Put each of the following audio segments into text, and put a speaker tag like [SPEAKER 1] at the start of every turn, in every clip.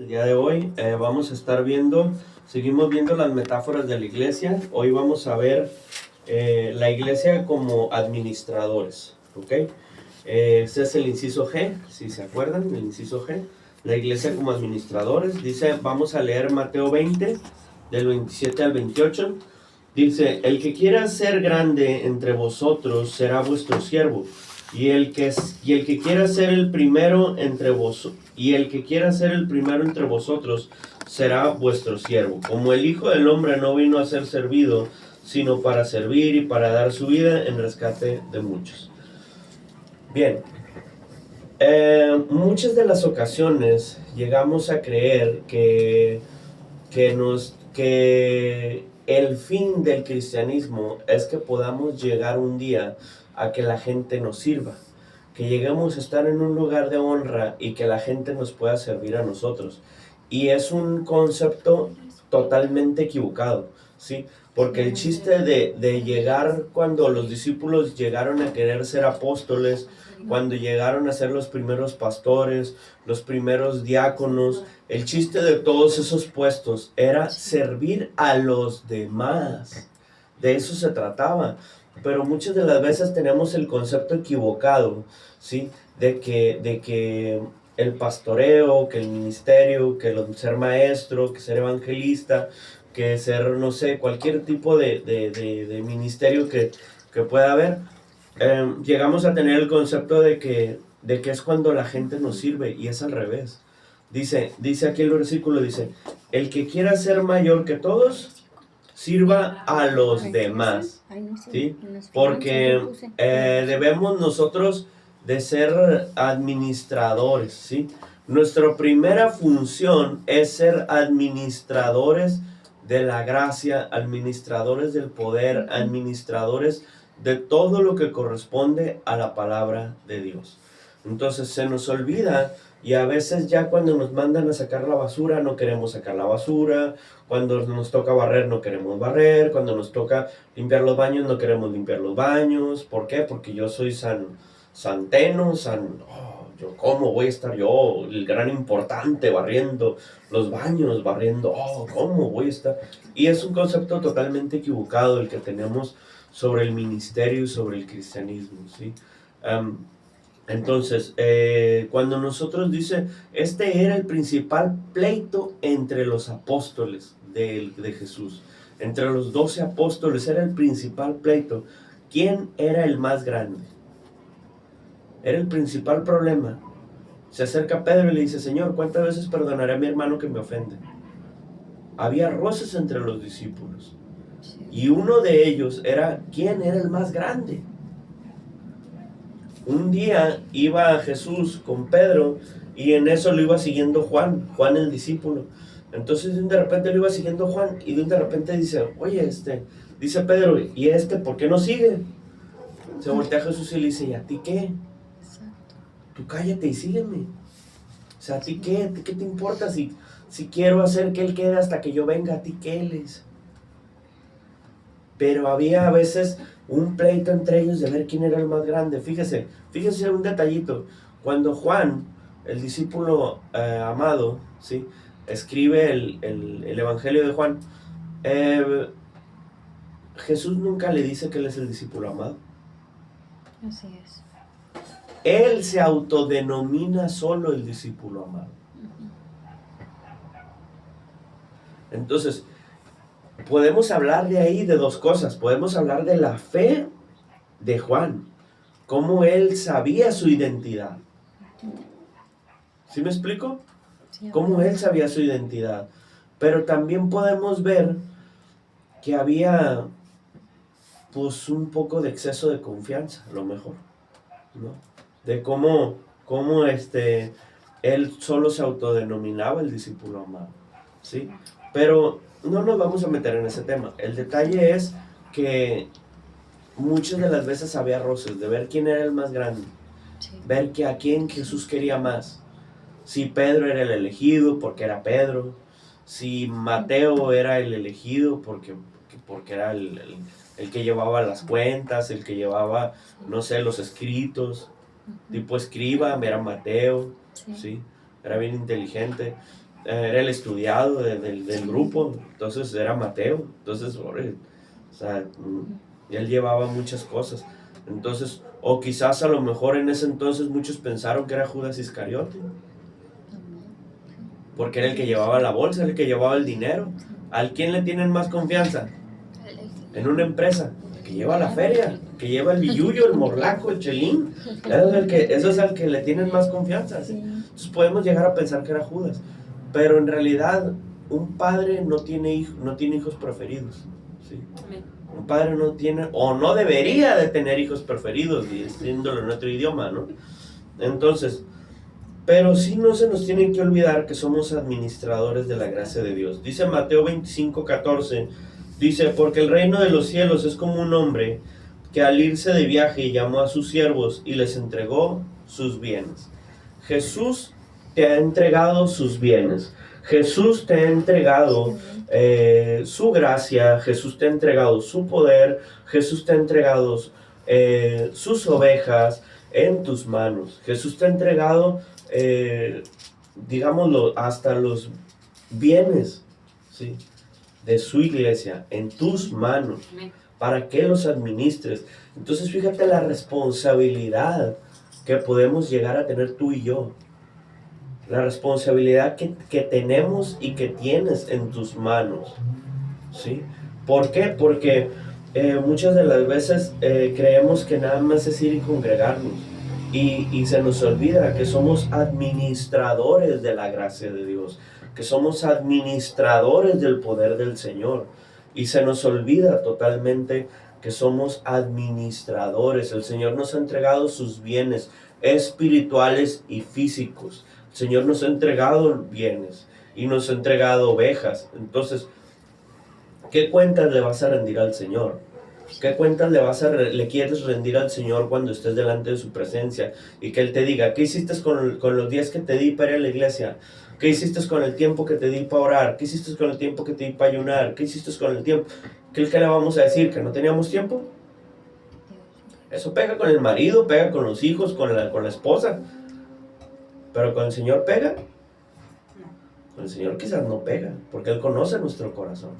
[SPEAKER 1] El día de hoy vamos a estar seguimos viendo las metáforas de la iglesia. Hoy vamos a ver la iglesia como administradores, ¿ok? Ese es el inciso G, si se acuerdan, el inciso G. La iglesia como administradores. Dice, vamos a leer Mateo 20, del 27 al 28. Dice, el que quiera ser grande entre vosotros será vuestro siervo. Y el que quiera ser el primero entre vosotros será vuestro siervo. Como el Hijo del Hombre no vino a ser servido, sino para servir y para dar su vida en rescate de muchos. Bien, muchas de las ocasiones llegamos a creer que el fin del cristianismo es que podamos llegar un día a que la gente nos sirva, que lleguemos a estar en un lugar de honra y que la gente nos pueda servir a nosotros. Y es un concepto totalmente equivocado, ¿sí? Porque el chiste de llegar, cuando los discípulos llegaron a querer ser apóstoles, cuando llegaron a ser los primeros pastores, los primeros diáconos, el chiste de todos esos puestos era servir a los demás. De eso se trataba. Pero muchas de las veces tenemos el concepto equivocado, ¿sí? De que el pastoreo, que el ministerio, que ser maestro, que ser evangelista, que ser, no sé, cualquier tipo de ministerio que pueda haber, llegamos a tener el concepto de que es cuando la gente nos sirve, y es al revés. Dice aquí el versículo, dice, el que quiera ser mayor que todos, sirva a los demás, ¿sí? Porque debemos nosotros de ser administradores, ¿sí? Nuestra primera función es ser administradores de la gracia, administradores del poder, administradores de todo lo que corresponde a la palabra de Dios. Entonces se nos olvida, y a veces ya cuando nos mandan a sacar la basura no queremos sacar la basura, cuando nos toca barrer no queremos barrer, cuando nos toca limpiar los baños no queremos limpiar los baños. ¿Por qué? Porque yo soy santeno, yo cómo voy a estar yo, el gran importante, barriendo los baños, cómo voy a estar. Y es un concepto totalmente equivocado el que tenemos sobre el ministerio y sobre el cristianismo, ¿sí? Entonces, cuando nosotros dice, este era el principal pleito entre los apóstoles de Jesús, entre los 12 apóstoles era el principal pleito. ¿Quién era el más grande? Era el principal problema. Se acerca Pedro y le dice, Señor, ¿cuántas veces perdonaré a mi hermano que me ofende? Había roces entre los discípulos. Y uno de ellos era, ¿quién era el más grande? Un día iba Jesús con Pedro y en eso lo iba siguiendo Juan el discípulo. Entonces de repente lo iba siguiendo Juan y de repente dice, oye, dice Pedro, ¿y por qué no sigue? Se voltea a Jesús y le dice, ¿y a ti qué? Tú cállate y sígueme. O sea, ¿a ti qué? ¿Qué te importa si quiero hacer que él quede hasta que yo venga? ¿A ti qué? Le dice. Pero había a veces un pleito entre ellos de ver quién era el más grande. Fíjese un detallito. Cuando Juan, el discípulo amado, ¿sí?, escribe el Evangelio de Juan, Jesús nunca le dice que él es el discípulo amado.
[SPEAKER 2] Así es.
[SPEAKER 1] Él se autodenomina solo el discípulo amado. Entonces, podemos hablar de ahí de dos cosas. Podemos hablar de la fe de Juan, cómo él sabía su identidad. ¿Sí me explico?
[SPEAKER 2] Sí,
[SPEAKER 1] cómo él sabía su identidad. Pero también podemos ver que había pues un poco de exceso de confianza, a lo mejor, ¿no? De cómo él solo se autodenominaba el discípulo amado, ¿sí? Pero no nos vamos a meter en ese tema. El detalle es que muchas de las veces había roces de ver quién era el más grande,
[SPEAKER 2] sí,
[SPEAKER 1] ver que a quién Jesús quería más. Si Pedro era el elegido porque era Pedro, si Mateo era el elegido porque era el que llevaba las cuentas, el que llevaba, no sé, los escritos, tipo escriba, era Mateo, ¿sí? Era bien inteligente. era el estudiado del grupo, entonces era Mateo, entonces, o sea, él llevaba muchas cosas. Entonces, o quizás a lo mejor en ese entonces muchos pensaron que era Judas Iscariote, porque era el que llevaba la bolsa, el que llevaba el dinero. ¿A quién le tienen más confianza? En una empresa, el que lleva la feria, el que lleva el billullo, el morlaco, el chelín. Eso es al que le tienen más confianza, ¿sí? Entonces podemos llegar a pensar que era Judas, pero en realidad un padre no tiene hijos preferidos, ¿sí? Un padre no tiene, o no debería de tener hijos preferidos, diciéndolo en otro idioma, ¿no? Entonces, pero sí no se nos tiene que olvidar que somos administradores de la gracia de Dios. Dice Mateo 25:14, dice, porque el reino de los cielos es como un hombre que al irse de viaje llamó a sus siervos y les entregó sus bienes. Jesús te ha entregado sus bienes. Jesús te ha entregado su gracia, Jesús te ha entregado su poder, Jesús te ha entregado sus ovejas en tus manos. Jesús te ha entregado, digámoslo, hasta los bienes, ¿sí?, de su iglesia en tus manos, para que los administres. Entonces fíjate la responsabilidad que podemos llegar a tener tú y yo. La responsabilidad que tenemos y que tienes en tus manos, ¿sí? ¿Por qué? Porque muchas de las veces creemos que nada más es ir y congregarnos y se nos olvida que somos administradores de la gracia de Dios, que somos administradores del poder del Señor, y se nos olvida totalmente que somos administradores. El Señor nos ha entregado sus bienes espirituales y físicos. El Señor nos ha entregado bienes y nos ha entregado ovejas. Entonces, ¿qué cuentas le vas a rendir al Señor? ¿Qué cuentas le quieres rendir al Señor cuando estés delante de su presencia y que Él te diga, ¿qué hiciste con los días que te di para ir a la iglesia? ¿Qué hiciste con el tiempo que te di para orar? ¿Qué hiciste con el tiempo que te di para ayunar? ¿Qué hiciste con el tiempo? ¿Qué le vamos a decir? ¿Que no teníamos tiempo? Eso pega con el marido, pega con los hijos, con la esposa. Pero con el Señor pega. Con el Señor quizás no pega, porque Él conoce nuestro corazón.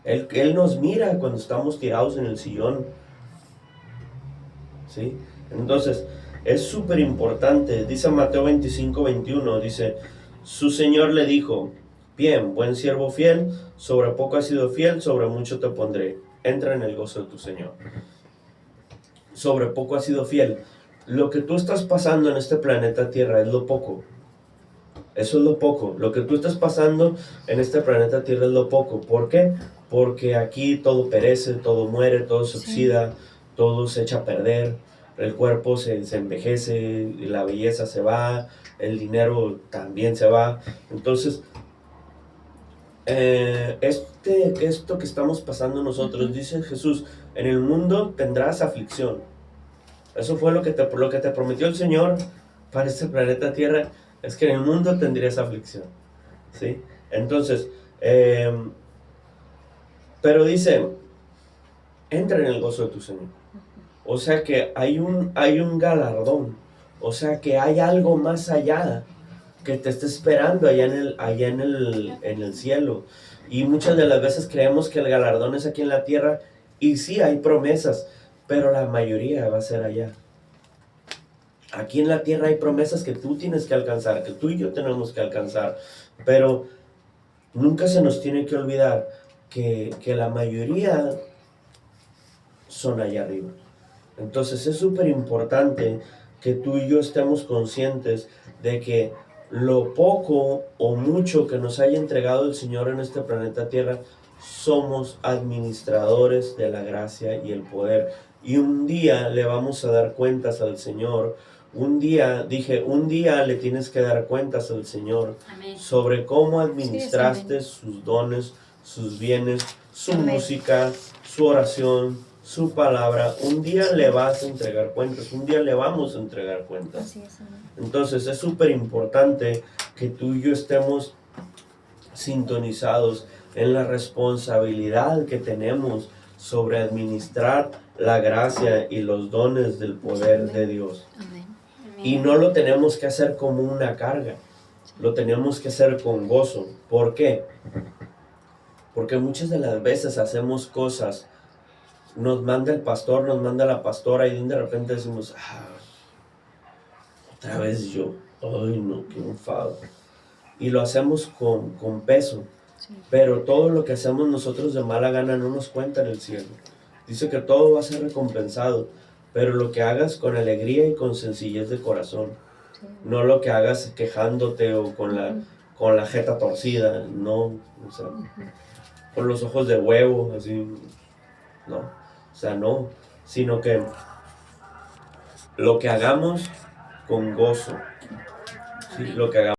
[SPEAKER 1] Él nos mira cuando estamos tirados en el sillón, ¿sí? Entonces, es súper importante. Dice Mateo 25:21, dice, su Señor le dijo, bien, buen siervo fiel, sobre poco has sido fiel, sobre mucho te pondré. Entra en el gozo de tu Señor. Sobre poco has sido fiel. Lo que tú estás pasando en este planeta Tierra es lo poco. Eso es lo poco. Lo que tú estás pasando en este planeta Tierra es lo poco. ¿Por qué? Porque aquí todo perece, todo muere, todo se oxida, todo se echa a perder, el cuerpo se envejece, la belleza se va, el dinero también se va. Entonces, esto que estamos pasando nosotros, dice Jesús, en el mundo tendrás aflicción. Eso fue lo que te prometió el Señor para este planeta Tierra, es que en el mundo tendrías aflicción, ¿sí? Entonces, pero dice, entra en el gozo de tu Señor. O sea que hay un galardón, o sea que hay algo más allá que te está esperando allá en el cielo. Y muchas de las veces creemos que el galardón es aquí en la tierra, y sí hay promesas, pero la mayoría va a ser allá. Aquí en la tierra hay promesas que tú tienes que alcanzar, que tú y yo tenemos que alcanzar, pero nunca se nos tiene que olvidar que la mayoría son allá arriba. Entonces es súper importante que tú y yo estemos conscientes de que lo poco o mucho que nos haya entregado el Señor en este planeta Tierra, somos administradores de la gracia y el poder. Y un día le vamos a dar cuentas al Señor. Un día le tienes que dar cuentas al Señor. Amén. Sobre cómo administraste sus dones, sus bienes, su Amén. Música, su oración, su palabra. Un día le vas a entregar cuentas, un día le vamos a entregar cuentas. Así es, Amén. Entonces es súper importante que tú y yo estemos sintonizados en la responsabilidad que tenemos sobre administrar la gracia y los dones del poder Amén. De Dios. Amén. Y no lo tenemos que hacer como una carga. lo teníamos que hacer con gozo. ¿Por qué? Porque muchas de las veces hacemos cosas, nos manda el pastor, nos manda la pastora y de repente decimos, otra vez yo, ay no, qué enfado. Y lo hacemos con peso,
[SPEAKER 2] Sí.
[SPEAKER 1] pero todo lo que hacemos nosotros de mala gana no nos cuenta en el cielo. Dice que todo va a ser recompensado, pero lo que hagas con alegría y con sencillez de corazón.
[SPEAKER 2] Sí.
[SPEAKER 1] No lo que hagas quejándote o con la jeta torcida, no, o sea, con los ojos de huevo, así, no, o sea, no, sino que lo que hagamos con gozo, ¿sí? Lo que hagamos